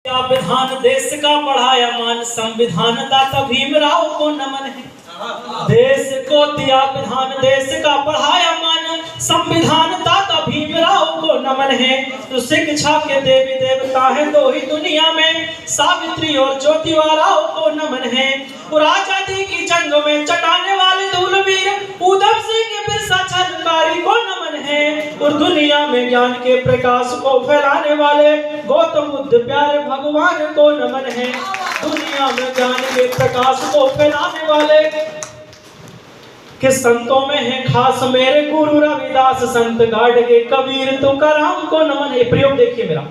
क्या विधान देश का बढ़ाया मान, संविधान दाता भीमराव को नमन है। देश को दिया विधान, देश का बढ़ाया मान, संविधान दाता भीमराव को नमन है। तो शिक्षा के देवी देवता है दो ही दुनिया में, सावित्री और ज्योतिबा को नमन है। और आजादी की जंग में चटाने वाले धूलवीर उधम सिंह बिरसा छलकारी को नमन है। और दुनिया में ज्ञान के प्रकाश को फैलाने वाले गौतम बुद्ध प्यारे भगवान को नमन है। दुनिया में ज्ञान के प्रकाश को फैलाने वाले कि संतों में है खास मेरे गुरु रविदास, संत गाडगे कबीर तुकाराम को नमन है। प्रयोग देखिए मेरा,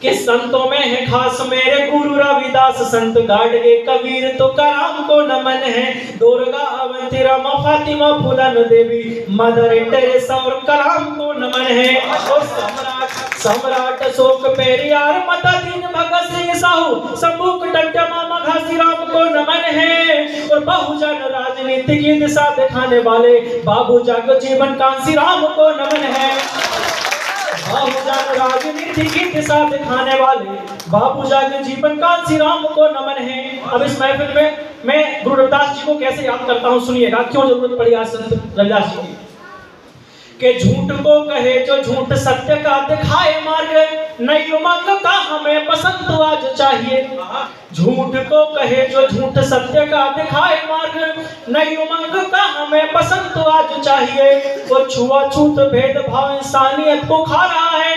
कि संतों में है खास मेरे गुरु रविदास, संत गाडगे कबीर तुकाराम को नमन है। दुर्गा अवंती रमा फातिमा फूलन देवी मदर टेरेसा और कलाम को नमन है। और सम्राट अशोक पेरियार माता दीन भगत सिंह साहू सम्मुख टंटा मामा घासीराम को नमन है। और बहुजन राजनीति की दिशा दिखाने वाले बाबू जगजीवन कांसीराम को नमन है। बहुजन राजनीति की दिशा दिखाने वाले बाबू जगजीवन कांसीराम को नमन है। अब इस महफिल में मैं गुरु रविदास जी को कैसे याद करता हूँ, सुनिएगा क्यों जरूरत पड़ी आज संत रविदास जी की। के झूठ को कहे जो झूठ, सत्य का दिखाए मार्ग, नई उमंग का हमें बसंत आज चाहिए। झूठ को कहे जो झूठ, सत्य का दिखाए मार्ग, नई उमंग का हमें बसंत आज चाहिए। वो छुआछूत भेदभाव इंसानियत को खा रहा है,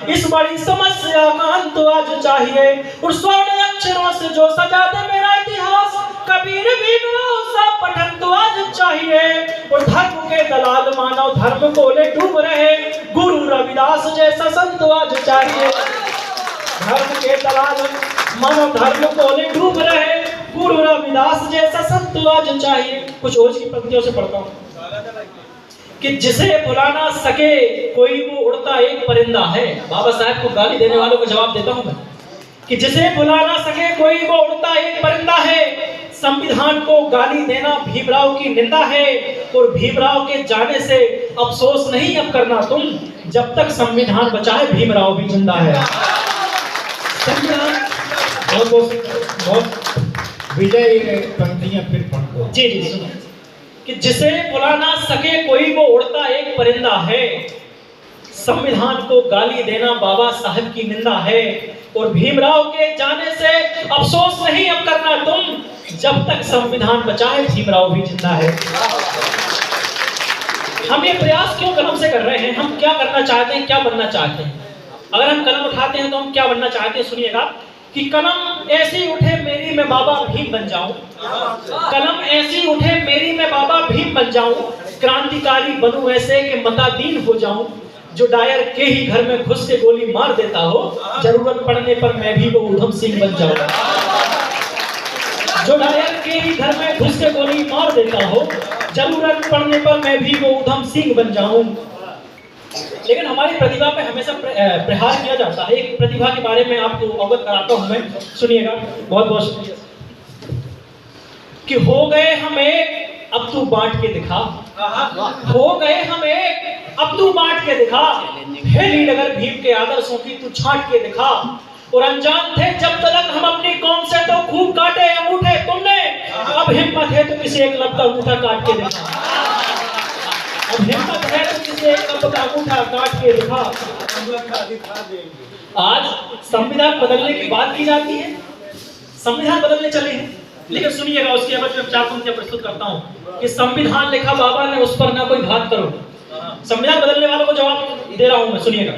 इस बड़ी समस्या का अंत आज चाहिए। और स्वर्ण अक्षरों से जो सजा दे मेरा इतिहास, कबीर भीमराव सा पठन तो आज चाहिए। और धर्म के दलाल मानव धर्म को ले डूब रहे, गुरु रविदास जैसा संत आज चाहिए। धर्म के दलाल मानव धर्म को ले डूब रहे, गुरु रविदास जैसा संत आज चाहिए। कुछ और की पंक्तियों से पढ़ता हूँ कि जिसे बुला ना सके कोई वो उड़ता एक परिंदा है। बाबा साहब को गाली देने वालों को जवाब देता हूं मैं कि जिसे बुला ना सके कोई वो उड़ता एक परिंदा है। संविधान को गाली देना भीमराव की निंदा है। और भीमराव के जाने से अफसोस नहीं अब करना तुम, जब तक संविधान बचा है भीमराव भी जिंदा है। बहुत बहुत विजय पंक्तियां फिर पढ़ दो। जी जी सुनिए कि जिसे बुला ना सके कोई वो उड़ता एक परिंदा है। संविधान को गाली देना बाबा साहब की निंदा है। और भीमराव के जाने से अफसोस नहीं अब करना तुम, जब तक संविधान बचा है भीमराव भी जिंदा है। हम ये प्रयास क्यों कलम से कर रहे हैं, हम क्या करना चाहते हैं, क्या बनना चाहते हैं। अगर हम कलम उठाते हैं तो हम क्या बनना चाहते हैं, सुनिएगा कि कलम ऐसी उठे मेरी मैं बाबा भीम बन जाऊं। कलम ऐसी उठे मेरी मैं बाबा भीम बन जाऊं। क्रांतिकारी बनूं ऐसे कि मतादीन हो जाऊं। जो डायर के ही घर में घुस के गोली मार देता हो, जरूरत पड़ने पर मैं भी वो उधम सिंह बन जाऊं। जो डायर के ही घर में घुस के गोली मार देता हो, जरूरत पड़ने पर मैं भी वो उधम सिंह बन जाऊं। लेकिन हमारी प्रतिभा पे हमेशा प्रहार किया जाता है। एक प्रतिभा के बारे में आपको अवगत कराता हूं मैं, सुनिएगा। बहुत बहुत शुक्रिया। कि हो गए हमें अब तू बांट के दिखा, हो गए हमें अब तू बांट के दिखा। हे लीडर भीम के आदर्शों की तू छांट के दिखा। और अनजान थे जब तक हम अपनी कौम से तो खूब काटे अंगूठे तुमने, अब हिम्मत है तो किसी एक लब का अंगूठा काट के दिखा। अब हिम्मत है तो किसी एक लब का अंगूठा काट के दिखा। आज संविधान बदलने की बात की जाती है, संविधान बदलने चले हैं। लेकिन सुनिएगा, उसके बाद मैं चार पंक्तियां प्रस्तुत करता हूं कि संविधान लिखा बाबा ने उस पर ना कोई घात करो। संविधान बदलने वालों को जवाब दे रहा हूं मैं, सुनिएगा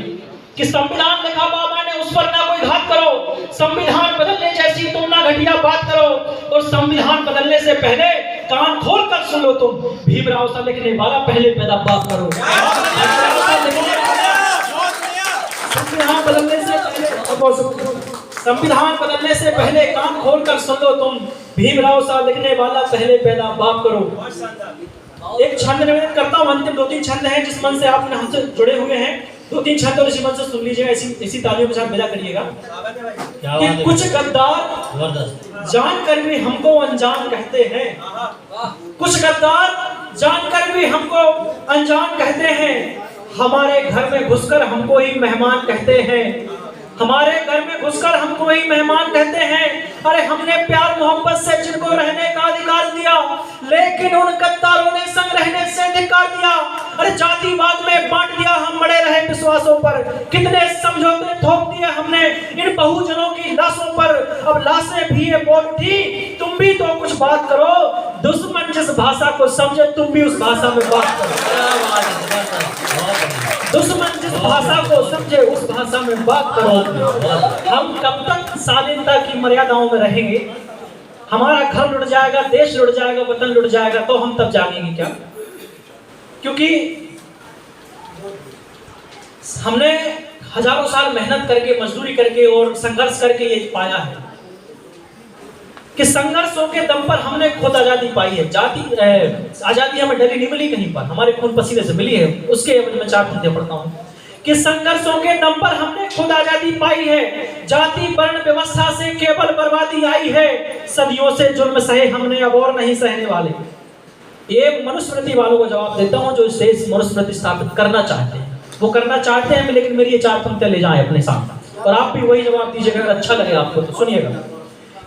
कि संविधान लिखा बाबा ने उस पर ना कोई घात करो। संविधान बदलने जैसी तुम ना घटिया बात करो। और संविधान बदलने से पहले कान खोल कर सुन लो तुम, भीमराव सा लिखने वाला पहले पैदा बात करो। संविधान बदलने से पहले, संविधान बदलने से पहले कान खोल कर सुन लो तुम, भीमराव सा लिखने वाला पहले पैदा बाप करो। एक छंद निवेदन करता हूं, अंतिम 2-3 छंद हैं जिस मन से आपने हमसे जुड़े हुए हैं। 2-3 छंद और इसी मन से सुन लीजिएगा, इसी तालियों के साथ मेरा करिएगा। कि कुछ गद्दार जानकर भी हमको अनजान कहते हैं, कुछ गद्दार जानकर भी हमको अनजान कहते हैं। हमारे घर में घुसकर हमको ही मेहमान कहते हैं। हमारे घर में घुसकर हमको ही मेहमान कहते हैं। अरे हमने प्यार मोहब्बत से जिनको रहने का अधिकार दिया, लेकिन उन गद्दारों ने संग रहने से धिक्कार दिया। अरे जातिवाद में बांट दिया, हम मरे रहे विश्वासों पर। कितने समझौते थोप दिए हमने इन बहुजनों की लाशों पर। अब लाशें भी ये बोल उठी, तुम भी तो कुछ बात करो। दुश्मन जिस भाषा को समझे तुम भी उस भाषा में बात करो। दुश्मन जिस भाषा को समझे उस भाषा में बात करो। हम कब तक शालीनता की मर्यादाओं में रहेंगे? हमारा घर लुट जाएगा, देश लुट जाएगा, वतन लुट जाएगा, तो हम तब जागेंगे क्या? क्योंकि हमने हजारों साल मेहनत करके, मजदूरी करके और संघर्ष करके ये पाया है कि संघर्षों के दम पर हमने खुद आजादी पाई है। आजादी हमें डली नहीं मिली कहीं पर, हमारे खून पसीने से मिली है। उसके एवज में 4 पंक्तियां पढ़ता हूं कि संघर्षों के दम पर हमने खुद आजादी पाई है। जाति वर्ण व्यवस्था से केवल बर्बादी आई है। सदियों से जुल्म सहे हमने, अब और नहीं सहने वाले। ये मनुस्मृति वालों को जवाब देता हूं जो इस देश मनुस्मृति स्थापित करना चाहते हैं। वो करना चाहते हैं, लेकिन मेरी ये 4 पंक्तियां ले जाएं अपने साथ, और आप भी वही जवाब दीजिएगा अगर अच्छा लगे आपको तो। सुनिएगा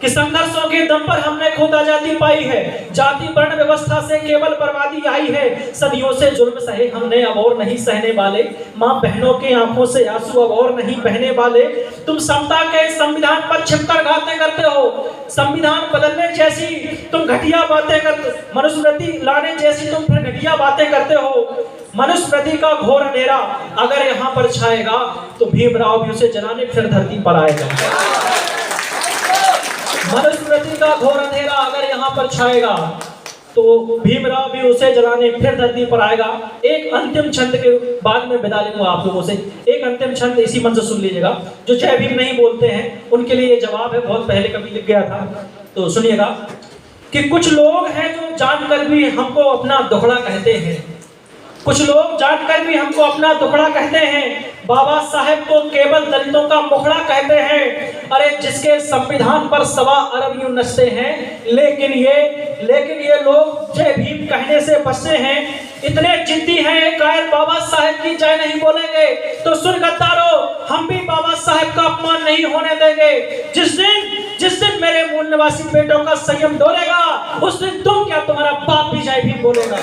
कि संघर्षों के दम पर हमने खुद आजादी पाई है। जाति वर्ण व्यवस्था से केवल बर्बादी आई है। सदियों से जुल्म सहे हमने, अब और नहीं सहने वाले। माँ बहनों की आंखों से आंसू अब और नहीं बहने वाले। तुम समता के संविधान पर छिपकर बातें करते हो। संविधान बदलने जैसी तुम घटिया बातें करते, मनुस्मृति लाने जैसी तुम फिर घटिया बातें करते हो। मनुस्मृति का घोर अंधेरा अगर यहाँ पर छाएगा तो भीमराव भी उसे जलाने फिर धरती पर आएगा। मनुस्मृति का घोर अंधेरा अगर यहाँ पर छाएगा तो भीमराव भी उसे जलाने फिर धरती पर आएगा। एक अंतिम छंद के बाद में विदा लूंगा आप लोगों से। एक अंतिम छंद इसी मन से सुन लीजिएगा। जो जय भीम नहीं बोलते हैं उनके लिए ये जवाब है, बहुत पहले कभी लिख गया था, तो सुनिएगा कि कुछ लोग हैं जो जानकर भी हमको अपना दुखड़ा कहते हैं। कुछ लोग जानकर भी हमको अपना दुखड़ा कहते हैं। बाबा साहेब को केवल दलितों का मुखड़ा कहते हैं। अरे जिसके संविधान पर 1.25 अरब यूं नचते हैं, लेकिन ये लोग जय भीम कहने से बचते हैं। इतने जिद्दी हैं कायर बाबा साहेब की जय नहीं बोलेंगे। तो सुन गद्दारों, हम भी बाबा साहेब का अपमान नहीं होने देंगे। जिस दिन मेरे मूल निवासी बेटों का संयम डोलेगा, उस दिन तुम क्या तुम्हारा बाप भी जय भीम बोलेगा।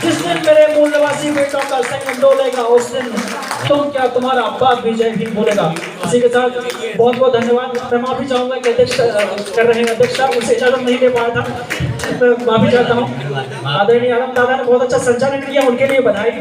जिस दिन मेरे मूल निवासी बेटों का संयम डोलेगा, उस दिन तुम क्या तुम्हारा बाप भी जय भीम बोलेगा। इसी के साथ बहुत बहुत धन्यवाद। मैं माफी चाहूंगा कि अध्यक्ष कर रहे हैं, अध्यक्ष साहब उनसे इजाजत नहीं ले पाया था, मैं माफी चाहता हूँ। आदरणीय आलम दादा ने बहुत अच्छा संचालन किया, उनके लिए बधाई।